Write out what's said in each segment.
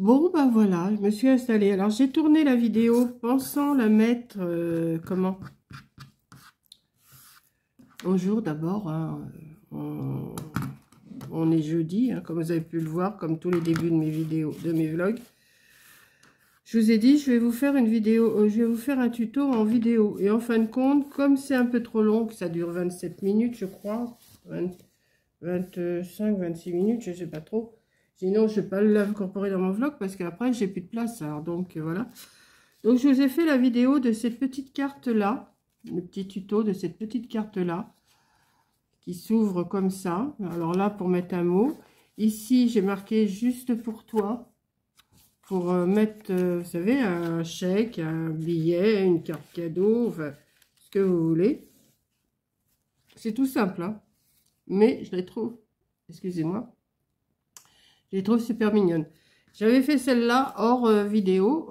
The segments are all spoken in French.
Bon, ben voilà, je me suis installée. Alors, j'ai tourné la vidéo pensant la mettre, comment? Bonjour d'abord, hein, on est jeudi, hein, comme vous avez pu le voir, comme tous les débuts de mes vidéos, de mes vlogs. Je vous ai dit, je vais vous faire une vidéo, je vais vous faire un tuto en vidéo. Et en fin de compte, comme c'est un peu trop long, que ça dure 27 minutes, je crois, 25, 26 minutes, je ne sais pas trop. Sinon, je ne vais pas l'incorporer dans mon vlog parce qu'après, j'ai plus de place. Alors, donc, voilà. Donc, je vous ai fait la vidéo de cette petite carte-là, le petit tuto de cette petite carte-là, qui s'ouvre comme ça. Alors là, pour mettre un mot. Ici, j'ai marqué « Juste pour toi ». Pour mettre, vous savez, un chèque, un billet, une carte cadeau, enfin, ce que vous voulez. C'est tout simple, hein. Mais je les trouve, excusez-moi, je les trouve super mignonnes. J'avais fait celle-là hors vidéo,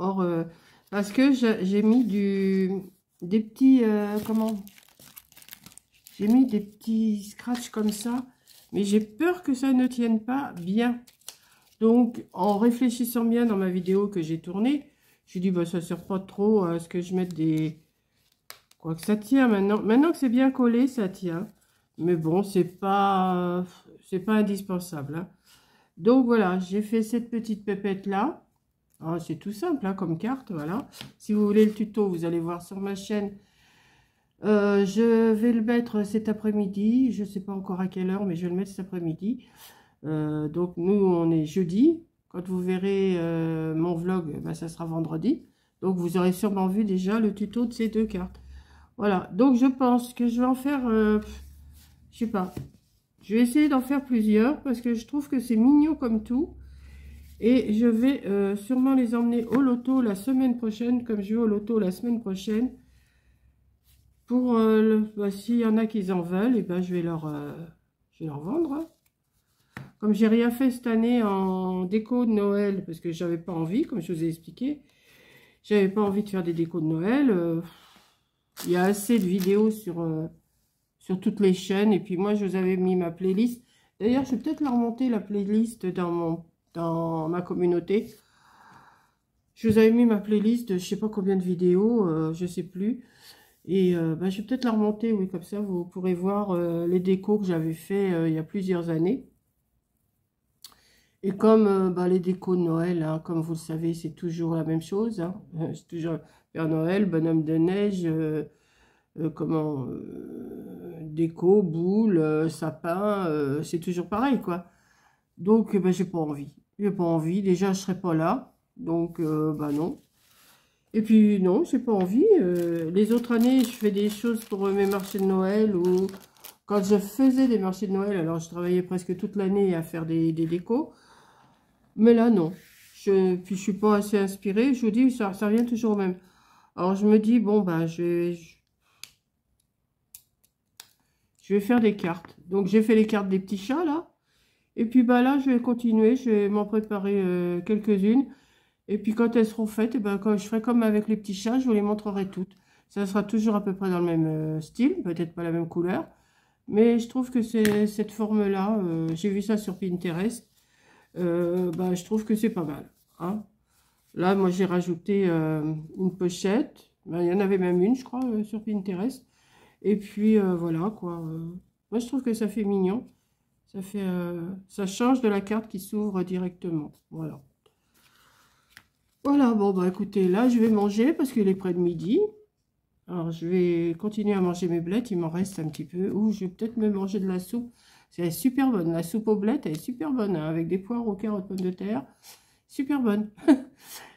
parce que j'ai mis des petits, comment? J'ai mis des petits scratchs comme ça, mais j'ai peur que ça ne tienne pas bien. Donc, en réfléchissant bien dans ma vidéo que j'ai tournée, j'ai dit, bah, ça ne sert pas trop à ce que je mette des... Quoi que ça tient maintenant. Maintenant que c'est bien collé, ça tient. Mais bon, c'est pas indispensable, hein. Donc, voilà, j'ai fait cette petite pépette-là. Ah, c'est tout simple, hein, comme carte, voilà. Si vous voulez le tuto, vous allez voir sur ma chaîne. Je vais le mettre cet après-midi. Je ne sais pas encore à quelle heure, mais je vais le mettre cet après-midi. Donc nous on est jeudi, quand vous verrez mon vlog, bah, ça sera vendredi, donc vous aurez sûrement vu déjà le tuto de ces deux cartes. Voilà, donc je pense que je vais en faire, je sais pas, je vais essayer d'en faire plusieurs parce que je trouve que c'est mignon comme tout, et je vais sûrement les emmener au loto la semaine prochaine, comme je vais au loto la semaine prochaine, pour bah, s'il y en a qui en veulent, et ben je vais leur vendre, hein. Comme j'ai rien fait cette année en déco de Noël, parce que j'avais pas envie, comme je vous ai expliqué, j'avais pas envie de faire des décos de Noël. Il y a assez de vidéos sur toutes les chaînes, et puis moi je vous avais mis ma playlist. D'ailleurs, je vais peut-être leur monter la playlist dans ma communauté. Je vous avais mis ma playlist de je sais pas combien de vidéos, je sais plus. Et bah, je vais peut-être la remonter, oui, comme ça vous pourrez voir les décos que j'avais fait il y a plusieurs années. Et comme bah, les décos de Noël, hein, comme vous le savez, c'est toujours la même chose, hein. C'est toujours Père Noël, bonhomme de neige, déco, boule, sapin, c'est toujours pareil, quoi. Donc, bah, j'ai pas envie. J'ai pas envie. Déjà, je serai pas là. Donc, bah non. Et puis, non, j'ai pas envie. Les autres années, je fais des choses pour mes marchés de Noël ou quand je faisais des marchés de Noël, alors je travaillais presque toute l'année à faire des décos. Mais là, non. Puis je suis pas assez inspirée. Je vous dis, ça revient toujours au même. Alors, je me dis, bon, bah, je vais faire des cartes. Donc, j'ai fait les cartes des petits chats, là. Et puis, bah, là, je vais continuer. Je vais m'en préparer quelques-unes. Et puis, quand elles seront faites, ben, quand je ferai comme avec les petits chats, je vous les montrerai toutes. Ça sera toujours à peu près dans le même style. Peut-être pas la même couleur. Mais je trouve que c'est cette forme-là. J'ai vu ça sur Pinterest. Bah, je trouve que c'est pas mal, hein. Là, moi, j'ai rajouté une pochette. Ben, il y en avait même une, je crois, sur Pinterest. Et puis, voilà, quoi. Moi, je trouve que ça fait mignon. Ça change de la carte qui s'ouvre directement. Voilà. Voilà, bon, bah, écoutez, là, je vais manger parce qu'il est près de midi. Alors, je vais continuer à manger mes blettes. Il m'en reste un petit peu. Ou je vais peut-être me manger de la soupe. C'est super bonne. La soupe aux blettes, elle est super bonne, hein, avec des poireaux, carottes, pommes de terre. Super bonne.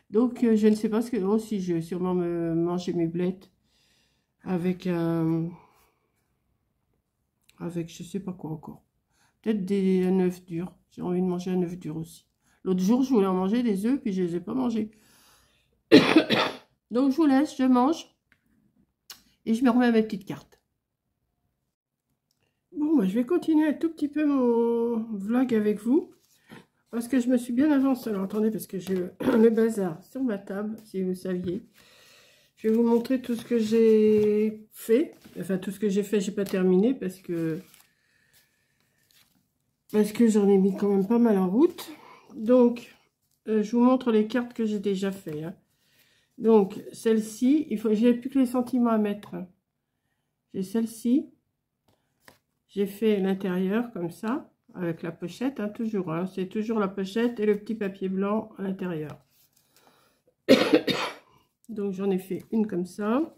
Donc, je ne sais pas ce que... Oh, si, je vais sûrement me manger mes blettes avec avec je sais pas quoi encore. Peut-être un œuf dur. J'ai envie de manger un œuf dur aussi. L'autre jour, je voulais en manger des œufs, puis je les ai pas mangés. Donc, je vous laisse, je mange. Et je me remets à mes petites cartes. Bon, bah, je vais continuer un tout petit peu mon vlog avec vous. Parce que je me suis bien avancée. Alors, attendez, parce que j'ai le bazar sur ma table, si vous saviez. Je vais vous montrer tout ce que j'ai fait. Enfin, tout ce que j'ai fait, j'ai pas terminé parce que j'en ai mis quand même pas mal en route. Donc, je vous montre les cartes que j'ai déjà fait. Hein. Donc, celle-ci, j'ai plus que les sentiments à mettre. J'ai celle-ci. J'ai fait l'intérieur comme ça, avec la pochette, hein, toujours. Hein, c'est toujours la pochette et le petit papier blanc à l'intérieur. Donc, j'en ai fait une comme ça.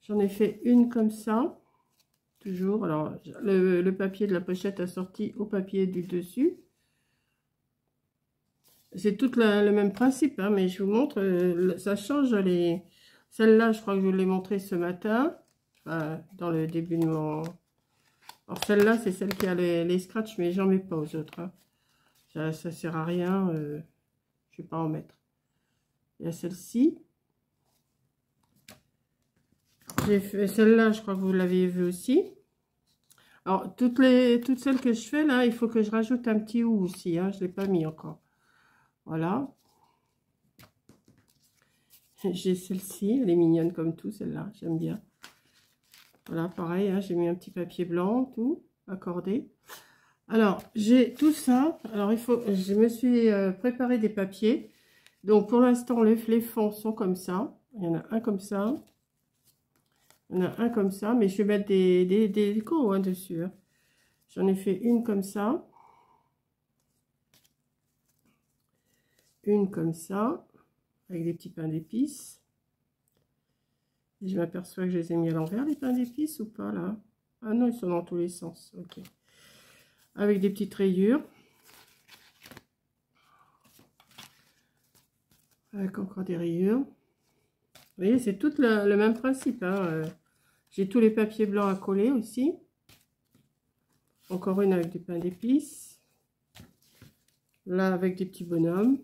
J'en ai fait une comme ça. Toujours. Alors, le papier de la pochette assorti au papier du dessus. C'est tout le même principe, hein, mais je vous montre, ça change. Celle-là, je crois que je vous l'ai montré ce matin, enfin, dans le début de mon... Alors celle-là, c'est celle qui a les scratchs, mais j'en mets pas aux autres. Hein. Ça sert à rien, je vais pas en mettre. Il y a celle-ci. J'ai fait celle-là, je crois que vous l'avez vu aussi. Alors, toutes celles que je fais, là, il faut que je rajoute un petit ou aussi, hein, je ne l'ai pas mis encore. Voilà. J'ai celle-ci, elle est mignonne comme tout, celle-là, j'aime bien. Voilà, pareil, hein, j'ai mis un petit papier blanc, tout, accordé. Alors, j'ai tout ça. Alors, je me suis préparé des papiers. Donc, pour l'instant, les fonds sont comme ça. Il y en a un comme ça. Il y en a un comme ça, mais je vais mettre des décos hein, dessus. Hein. J'en ai fait une comme ça. Une comme ça, avec des petits pains d'épices. Et je m'aperçois que je les ai mis à l'envers, les pains d'épices, ou pas, là? Ah non, ils sont dans tous les sens, ok. Avec des petites rayures. Avec encore des rayures. Vous voyez, c'est tout le même principe. Hein. J'ai tous les papiers blancs à coller aussi. Encore une avec des pains d'épices. Là, avec des petits bonhommes.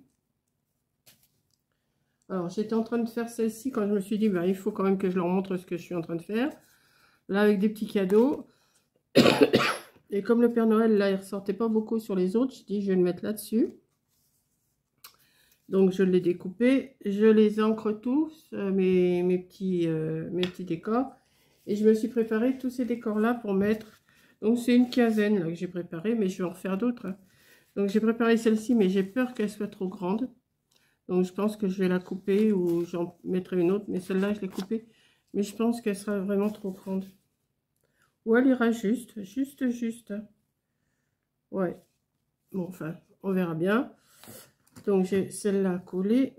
Alors, j'étais en train de faire celle-ci quand je me suis dit, bah, il faut quand même que je leur montre ce que je suis en train de faire. Là, avec des petits cadeaux. Et comme le Père Noël, là, il ressortait pas beaucoup sur les autres, je dis, je vais le mettre là-dessus. Donc, je l'ai découpé. Je les encre tous, mes petits décors. Et je me suis préparé tous ces décors-là pour mettre. Donc, c'est une quinzaine là, que j'ai préparé, mais je vais en refaire d'autres. Hein. Donc, j'ai préparé celle-ci, mais j'ai peur qu'elle soit trop grande. Donc, je pense que je vais la couper ou j'en mettrai une autre. Mais celle-là, je l'ai coupée. Mais je pense qu'elle sera vraiment trop grande. Ou elle ira juste. Hein. Ouais. Bon, enfin, on verra bien. Donc, j'ai celle-là collée.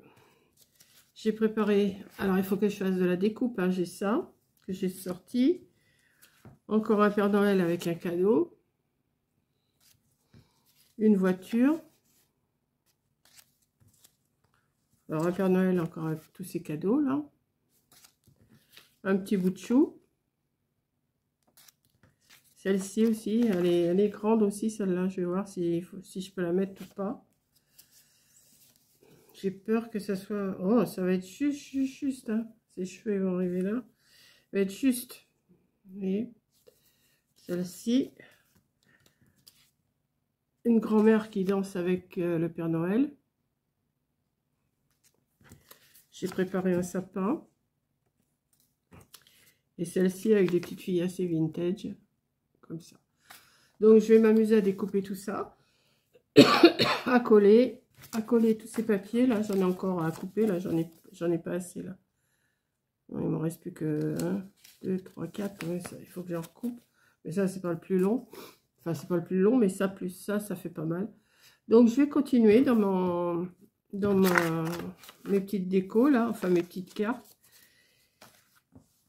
J'ai préparé... Alors, il faut que je fasse de la découpe. Hein. J'ai ça que j'ai sorti. Encore un Père Noël avec un cadeau. Une voiture. Alors, un Père Noël encore avec tous ces cadeaux, là. Un petit bout de chou. Celle-ci aussi, elle est grande aussi, celle-là. Je vais voir si je peux la mettre ou pas. J'ai peur que ça soit... Oh, ça va être juste, hein. Ces cheveux vont arriver là. Ça va être juste. Vous voyez. Celle-ci. Une grand-mère qui danse avec le Père Noël. J'ai préparé un sapin. Et celle-ci avec des petites filles assez vintage. Comme ça. Donc, je vais m'amuser à découper tout ça. à coller tous ces papiers. Là, j'en ai encore à couper. Là, j'en ai pas assez, là. Non, il m'en reste plus que 1, 2, 3, 4. Ouais, ça, il faut que j'en recoupe. Mais ça, c'est pas le plus long. Enfin, c'est pas le plus long, mais ça, plus ça fait pas mal. Donc, je vais continuer dans mes petites décos, là. Enfin, mes petites cartes.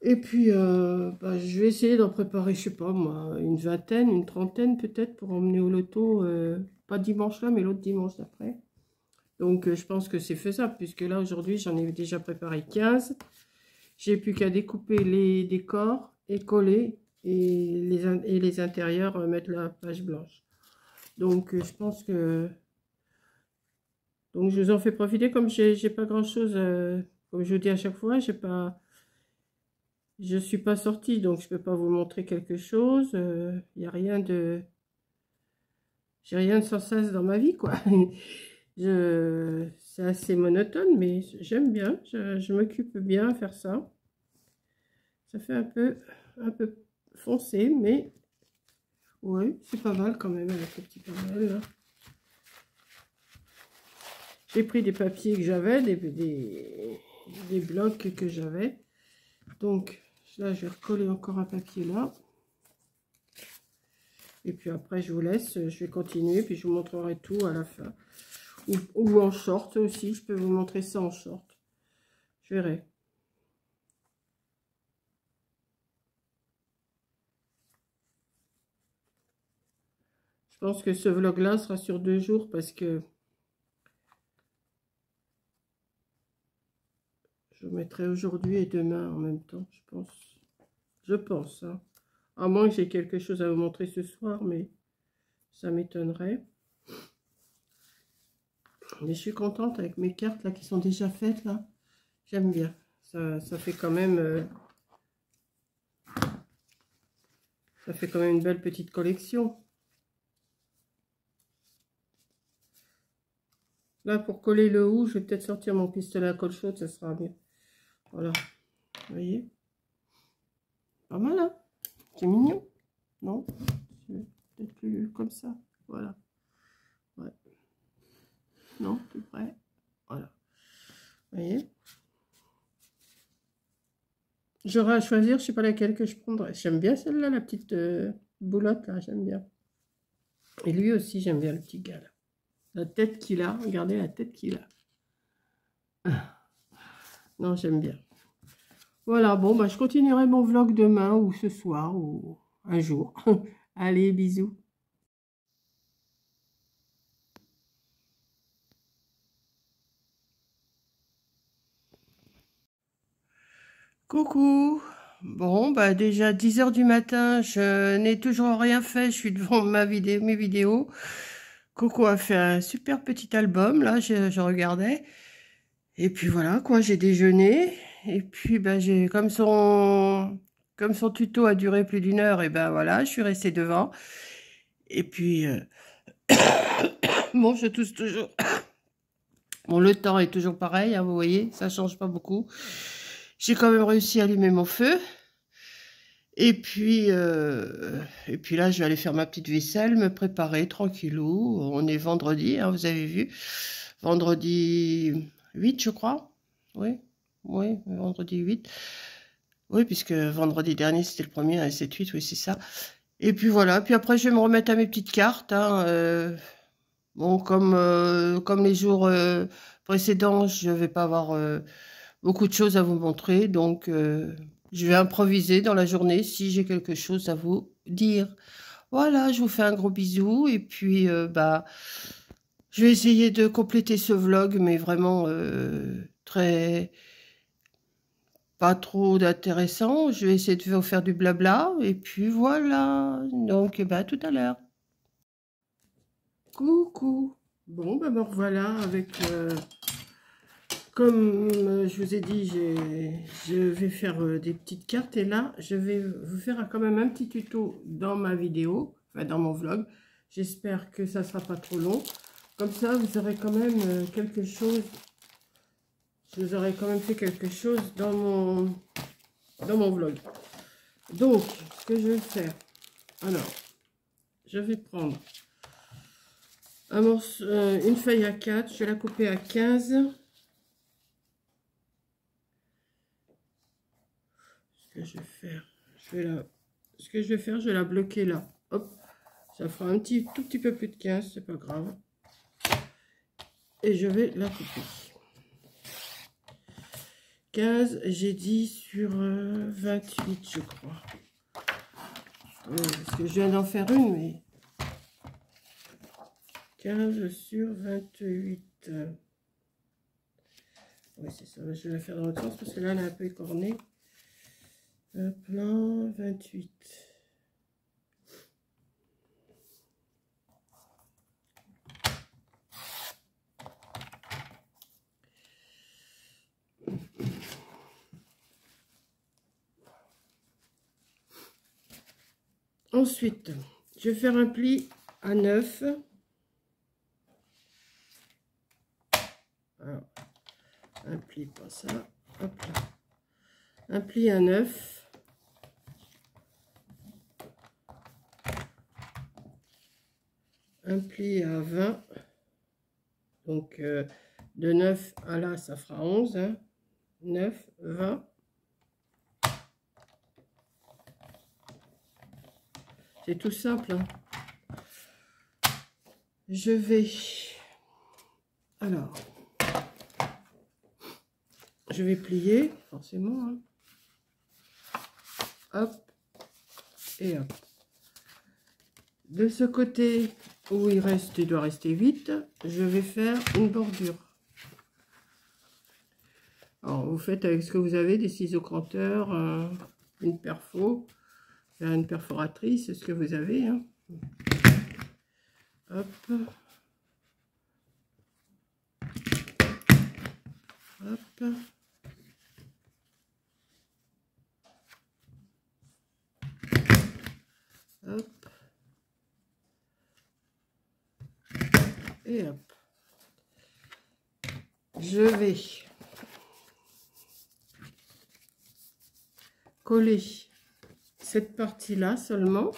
Et puis, bah, je vais essayer d'en préparer, je sais pas moi, une vingtaine, une trentaine peut-être pour emmener au loto, pas dimanche là, mais l'autre dimanche d'après. Donc, je pense que c'est faisable, puisque là, aujourd'hui, j'en ai déjà préparé 15. J'ai plus qu'à découper les décors et coller, et les intérieurs, mettre la page blanche. Donc, je pense que... Donc, je vous en fais profiter, comme j'ai pas grand-chose, comme je vous dis à chaque fois, je suis pas sortie, donc je peux pas vous montrer quelque chose. Il n'y a rien de... J'ai rien de sans cesse dans ma vie, quoi. C'est assez monotone, mais j'aime bien. Je m'occupe bien à faire ça. Ça fait un peu foncé, mais... Oui, c'est pas mal quand même avec le petit Père Noël, là. J'ai pris des papiers que j'avais, des blocs que j'avais. Donc là, je vais recoller encore un papier là. Et puis après, je vous laisse, je vais continuer, puis je vous montrerai tout à la fin. Ou en short aussi, je peux vous montrer ça en short. Je verrai. Je pense que ce vlog-là sera sur 2 jours parce que je mettrai aujourd'hui et demain en même temps, je pense. Je pense, hein. À moins que j'ai quelque chose à vous montrer ce soir, mais ça m'étonnerait. Mais je suis contente avec mes cartes là qui sont déjà faites là. J'aime bien. Ça fait quand même... ça fait quand même une belle petite collection. Là, pour coller le haut, je vais peut-être sortir mon pistolet à colle chaude, ça sera mieux. Voilà. Vous voyez? Pas mal, hein? C'est mignon. Non? Peut-être plus comme ça. Voilà. Ouais. Non, plus près. Voilà. Vous voyez? J'aurai à choisir, je sais pas laquelle que je prendrai. J'aime bien celle-là, la petite boulotte, là, j'aime bien. Et lui aussi, j'aime bien le petit gars, là. La tête qu'il a, regardez la tête qu'il a. Non, j'aime bien. Voilà, bon, bah, je continuerai mon vlog demain ou ce soir ou un jour. Allez, bisous. Coucou. Bon, bah déjà 10 h du matin, je n'ai toujours rien fait, je suis devant mes vidéos. Coco a fait un super petit album, là, je regardais. Et puis voilà, quoi, j'ai déjeuné. Et puis, bah, comme son tuto a duré plus d'1 heure, et ben voilà, je suis restée devant. Et puis, bon, je tousse toujours. Bon, le temps est toujours pareil, hein, vous voyez, ça change pas beaucoup. J'ai quand même réussi à allumer mon feu. Et puis là, je vais aller faire ma petite vaisselle, me préparer tranquillou. On est vendredi, hein, vous avez vu. Vendredi 8, je crois. Oui, oui, vendredi 8. Oui, puisque vendredi dernier, c'était le premier, hein, 7-8, oui, c'est ça. Et puis voilà, puis après, je vais me remettre à mes petites cartes. Hein, bon, comme les jours précédents, je ne vais pas avoir beaucoup de choses à vous montrer, donc je vais improviser dans la journée si j'ai quelque chose à vous dire. Voilà, je vous fais un gros bisou et puis bah je vais essayer de compléter ce vlog, mais vraiment pas trop d'intéressant. Je vais essayer de vous faire du blabla et puis voilà. Donc bah tout à l'heure. Coucou. Bon bah me revoilà avec comme je vous ai dit, je vais faire des petites cartes et là, je vais vous faire quand même un petit tuto dans ma vidéo, enfin dans mon vlog. J'espère que ça ne sera pas trop long. Comme ça, vous aurez quand même quelque chose, je vous aurai quand même fait quelque chose dans mon vlog. Donc, ce que je vais faire, alors, je vais prendre un morceau, une feuille à 4, je vais la couper à 15. Ce que je vais faire, je vais la bloquer là. Hop, ça fera un tout petit peu plus de 15, c'est pas grave. Et je vais la couper. 15, j'ai dit sur 28, je crois. Parce que je viens d'en faire une, mais 15 sur 28. Oui, c'est ça. Je vais la faire dans l'autre sens parce que là, elle est un peu écornée. Plan 28. Ensuite, je vais faire un pli à 9. Alors, un pli, pas ça. Hop là. Un pli à 9. Un pli à 20, Donc, de 9 à là, ça fera 11. Hein. 9, 20. C'est tout simple. Hein. Je vais... Alors, je vais plier, forcément. Hein. Hop. Et hop. De ce côté où il doit rester 8, je vais faire une bordure. Alors, vous faites avec ce que vous avez, des ciseaux cranteurs, une perfo, faire une perforatrice, ce que vous avez. Hein. Hop. Hop. Hop. Et hop. Je vais coller cette partie-là seulement.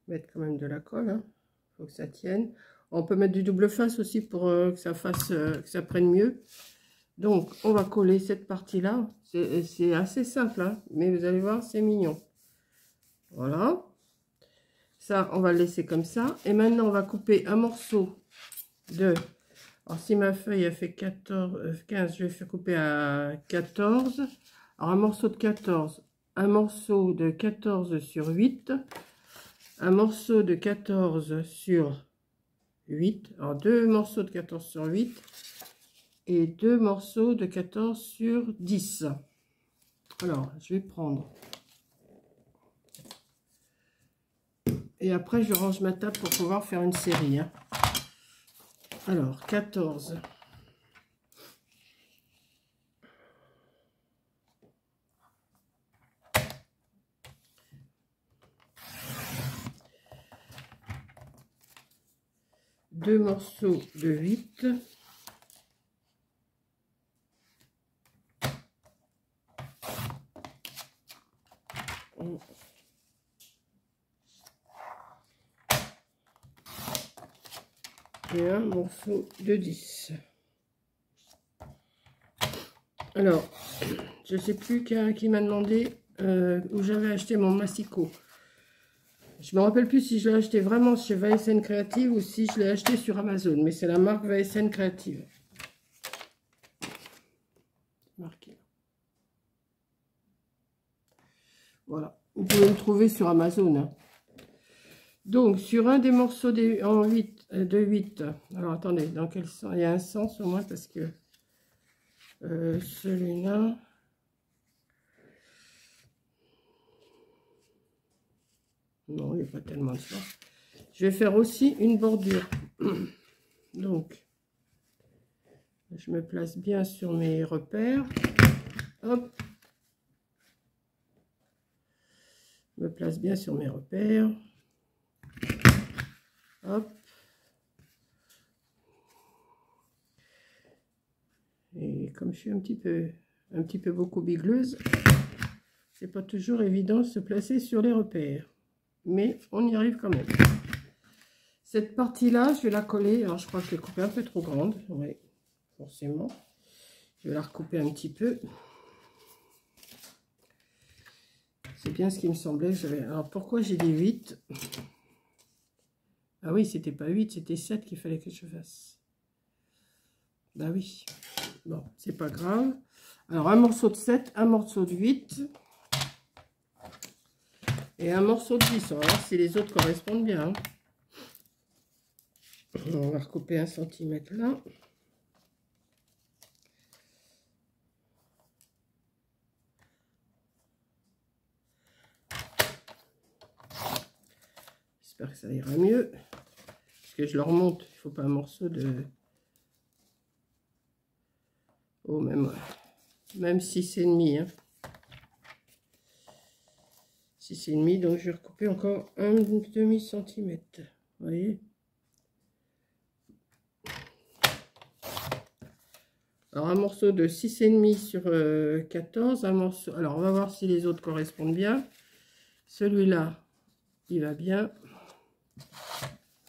Mettre quand même de la colle, hein. Faut que ça tienne. On peut mettre du double face aussi pour que ça fasse, que ça prenne mieux. Donc, on va coller cette partie-là. C'est assez simple, hein, mais vous allez voir, c'est mignon. Voilà. Ça, on va le laisser comme ça. Et maintenant, on va couper un morceau de... Alors, si ma feuille a fait 15, je vais faire couper à 14. Alors, un morceau de 14. Un morceau de 14 sur 8. Un morceau de 14 sur 8. Alors, deux morceaux de 14 sur 8. Et deux morceaux de 14 sur 10. Alors, je vais prendre. Et après, je range ma table pour pouvoir faire une série. Hein. Alors, 14. Deux morceaux de 8. Et un morceau de 10. Alors, je sais plus qui m'a demandé où j'avais acheté mon massicot. Je me rappelle plus si je l'ai acheté vraiment chez VSN Creative ou si je l'ai acheté sur Amazon. Mais c'est la marque VSN Creative. Marqué. Voilà. Vous pouvez le trouver sur Amazon. Hein. Donc, sur un des morceaux de 8. Alors, attendez, dans quel sens? Il y a un sens au moins parce que celui-là... Non, il n'y a pas tellement de sens. Je vais faire aussi une bordure. Donc, je me place bien sur mes repères. Hop. Je me place bien sur mes repères. Hop. Et comme je suis un petit peu beaucoup bigleuse, c'est pas toujours évident de se placer sur les repères. Mais on y arrive quand même. Cette partie-là, je vais la coller. Alors, je crois que je l'ai coupée un peu trop grande. Oui, forcément. Je vais la recouper un petit peu. C'est bien ce qui me semblait. Alors, pourquoi j'ai dit 8? Ah oui, c'était pas 8, c'était 7 qu'il fallait que je fasse. Bah oui. Bon, c'est pas grave. Alors, un morceau de 7, un morceau de 8. Et un morceau de 10. On va voir si les autres correspondent bien. Hein. On va recouper 1 centimètre là. J'espère que ça ira mieux. Parce que je le remonte. Il ne faut pas un morceau de... Oh, même 6,5. Hein. 6,5. Donc, je vais recouper encore un demi-centimètre. Vous voyez? Alors, un morceau de 6,5 sur 14. Un morceau... Alors, on va voir si les autres correspondent bien. Celui-là, il va bien.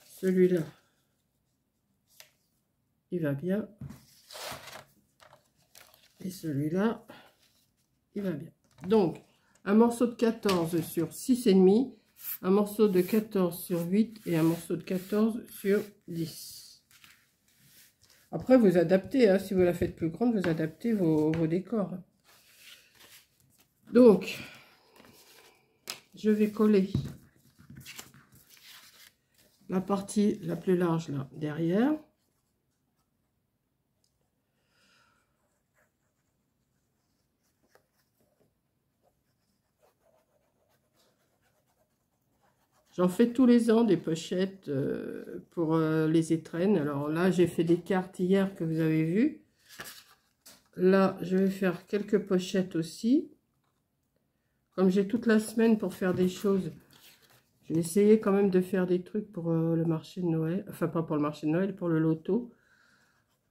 Celui-là, il va bien. Et celui-là, il va bien. Donc, un morceau de 14 sur 6,5. Un morceau de 14 sur 8 et un morceau de 14 sur 10. Après, vous adaptez, hein, si vous la faites plus grande, vous adaptez vos décors. Donc, je vais coller la partie la plus large là, derrière. J'en fais tous les ans des pochettes pour les étrennes. Alors là, j'ai fait des cartes hier que vous avez vues. Là, je vais faire quelques pochettes aussi. Comme j'ai toute la semaine pour faire des choses, je vais essayer quand même de faire des trucs pour le marché de Noël. Enfin, pas pour le marché de Noël, pour le loto.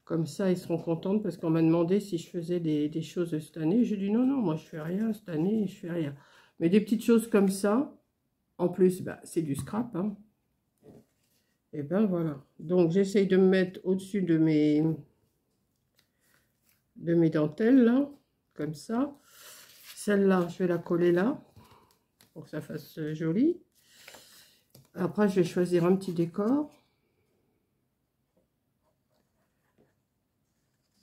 Comme ça, ils seront contents parce qu'on m'a demandé si je faisais des choses cette année. J'ai dit non, non, moi je fais rien cette année, je fais rien. Mais des petites choses comme ça. En plus, bah, c'est du scrap. Hein. Et ben voilà. Donc, j'essaye de me mettre au-dessus de mes dentelles, là. Comme ça. Celle-là, je vais la coller là. Pour que ça fasse joli. Après, je vais choisir un petit décor.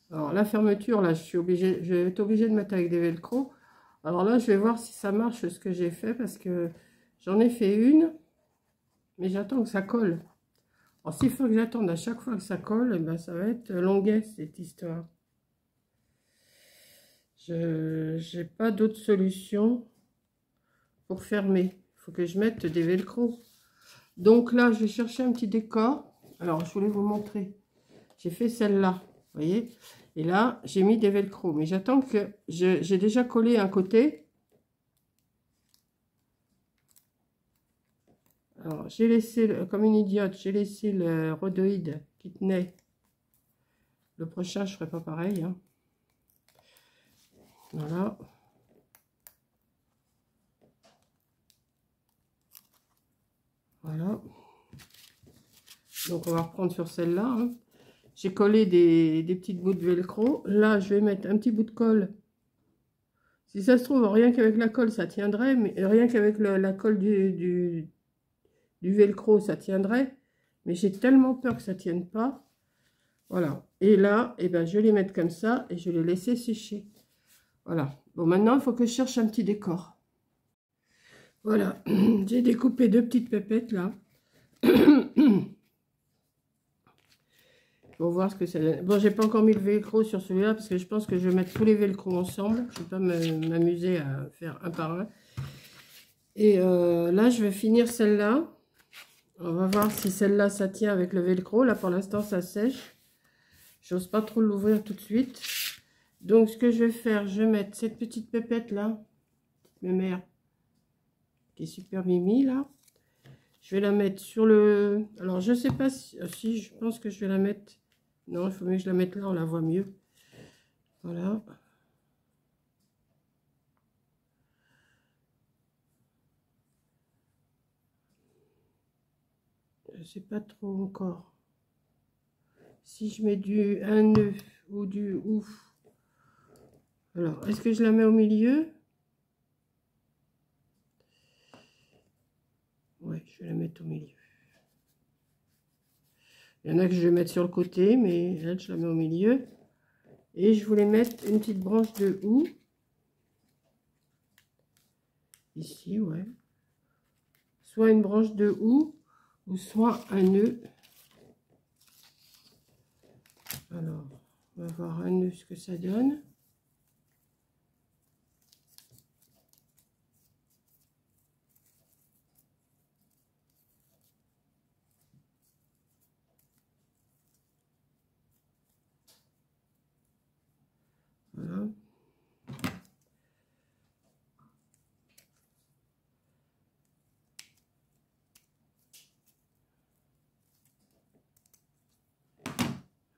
Alors, la fermeture, là, je vais être obligée de mettre avec des velcro. Alors là, je vais voir si ça marche ce que j'ai fait. Parce que j'en ai fait une. Mais j'attends que ça colle. Alors, s'il faut que j'attende à chaque fois que ça colle, eh ben, ça va être longuet, cette histoire. Je n'ai pas d'autre solution pour fermer. Il faut que je mette des velcro. Donc là, je vais chercher un petit décor. Alors, je voulais vous montrer. J'ai fait celle-là, vous voyez. Et là, j'ai mis des velcro. Mais j'attends que... J'ai déjà collé un côté. Alors, j'ai laissé, comme une idiote, j'ai laissé le rhodoïde qui tenait. Le prochain, je ne ferai pas pareil. Hein. Voilà. Voilà. Donc, on va reprendre sur celle-là. Hein. J'ai collé des petites bouts de velcro. Là, je vais mettre un petit bout de colle. Si ça se trouve, rien qu'avec la colle, ça tiendrait. Mais rien qu'avec la colle du velcro, ça tiendrait. Mais j'ai tellement peur que ça ne tienne pas. Voilà. Et là, eh ben, je vais les mettre comme ça et je vais les laisser sécher. Voilà. Bon, maintenant, il faut que je cherche un petit décor. Voilà. J'ai découpé deux petites pépettes là. Pour voir ce que ça donne. Bon, j'ai pas encore mis le velcro sur celui-là parce que je pense que je vais mettre tous les velcro ensemble. Je ne vais pas m'amuser à faire un par un. Et là, je vais finir celle-là. On va voir si celle-là, ça tient avec le velcro. Là, pour l'instant, ça sèche. J'ose pas trop l'ouvrir tout de suite. Donc, ce que je vais faire, je vais mettre cette petite pépette là. Ma mère, qui est super mimi là. Je vais la mettre sur le... Alors, je sais pas si je pense que je vais la mettre... Non, il faut mieux que je la mette là, on la voit mieux. Voilà. Je sais pas trop encore. Si je mets un nœud ou du ouf. Alors, est-ce que je la mets au milieu? Ouais, je vais la mettre au milieu. Il y en a que je vais mettre sur le côté, mais là, je la mets au milieu. Et je voulais mettre une petite branche de houx. Ici, ouais. Soit une branche de houx, ou soit un nœud. Alors, on va voir un nœud, ce que ça donne. Voilà.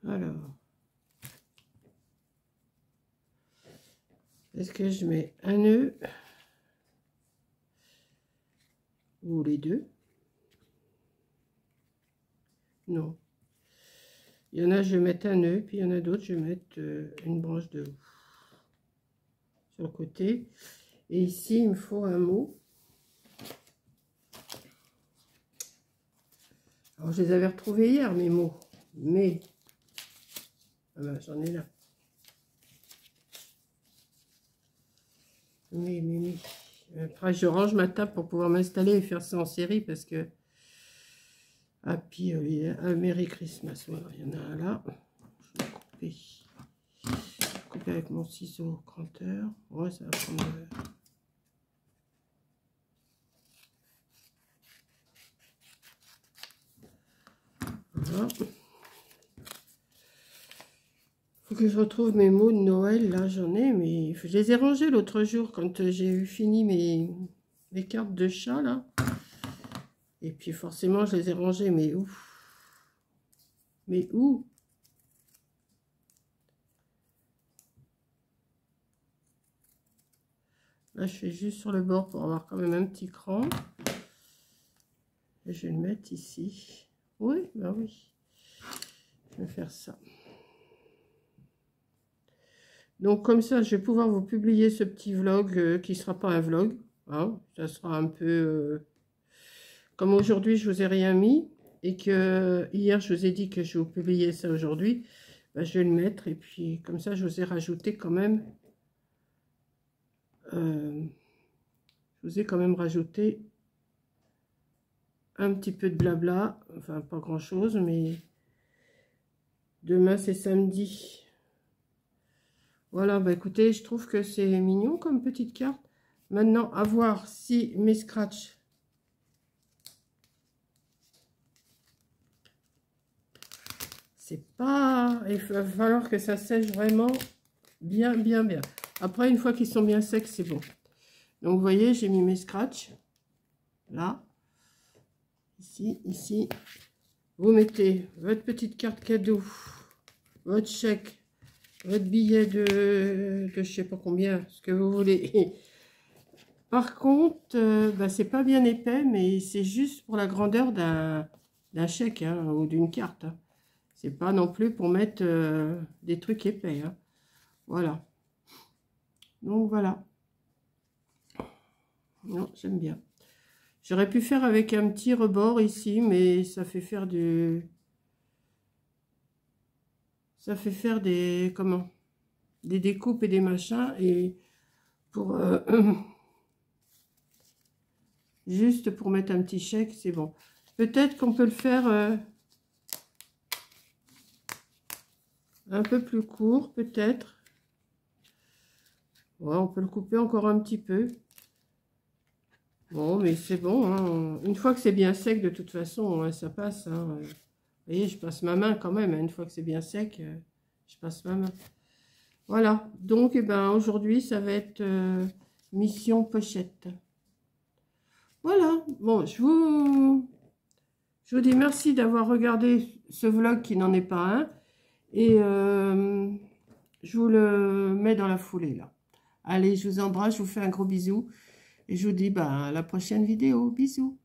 Alors. Est-ce que je mets un nœud ou les deux? Non. Il y en a, je vais mettre un nœud, puis il y en a d'autres, je vais mettre une branche de sur le côté. Et ici, il me faut un mot. Alors, je les avais retrouvés hier, mes mots. Mais, ah ben, j'en ai là. Mais. Après, je range ma table pour pouvoir m'installer et faire ça en série parce que... Happy Merry Christmas. Voilà, il y en a un là. Je vais couper. Couper avec mon ciseau cranteur. Ouais, ça va prendre... Voilà. Faut que je retrouve mes mots de Noël. Là, j'en ai, mais je les ai rangés l'autre jour quand j'ai eu fini mes cartes de chat, là. Et puis, forcément, je les ai rangés, mais où? Mais où? Là, je fais juste sur le bord pour avoir quand même un petit cran. Et je vais le mettre ici. Oui, bah oui. Je vais faire ça. Donc, comme ça, je vais pouvoir vous publier ce petit vlog qui ne sera pas un vlog. Hein. Ça sera un peu... comme aujourd'hui, je vous ai rien mis. Et que hier, je vous ai dit que je vous publiais ça aujourd'hui. Bah, je vais le mettre. Et puis, comme ça, je vous ai rajouté quand même... je vous ai quand même rajouté un petit peu de blabla. Enfin, pas grand-chose, mais... Demain, c'est samedi. Voilà, bah écoutez, je trouve que c'est mignon comme petite carte. Maintenant, à voir si mes scratchs... C'est pas... Il va falloir que ça sèche vraiment bien, bien, bien. Après, une fois qu'ils sont bien secs, c'est bon. Donc, vous voyez, j'ai mis mes scratchs. Là. Ici, ici. Vous mettez votre petite carte cadeau. Votre chèque. Votre billet de je sais pas combien, ce que vous voulez. Par contre, bah, c'est pas bien épais, mais c'est juste pour la grandeur d'un chèque hein, ou d'une carte. Hein. C'est pas non plus pour mettre des trucs épais. Hein. Voilà. Donc voilà. Non, j'aime bien. J'aurais pu faire avec un petit rebord ici, mais ça fait faire du... Ça fait faire des... Comment? Des découpes et des machins. Et pour... juste pour mettre un petit chèque, c'est bon. Peut-être qu'on peut le faire un peu plus court, peut-être. Ouais, on peut le couper encore un petit peu. Bon, mais c'est bon. Hein. Une fois que c'est bien sec, de toute façon, hein, ça passe. Hein. Vous voyez, je passe ma main quand même. Hein. Une fois que c'est bien sec, je passe ma main. Voilà. Donc, eh ben, aujourd'hui, ça va être mission pochette. Voilà. Bon, je vous dis merci d'avoir regardé ce vlog qui n'en est pas un. Et je vous le mets dans la foulée, là. Allez, je vous embrasse, je vous fais un gros bisou. Et je vous dis bah, à la prochaine vidéo. Bisous.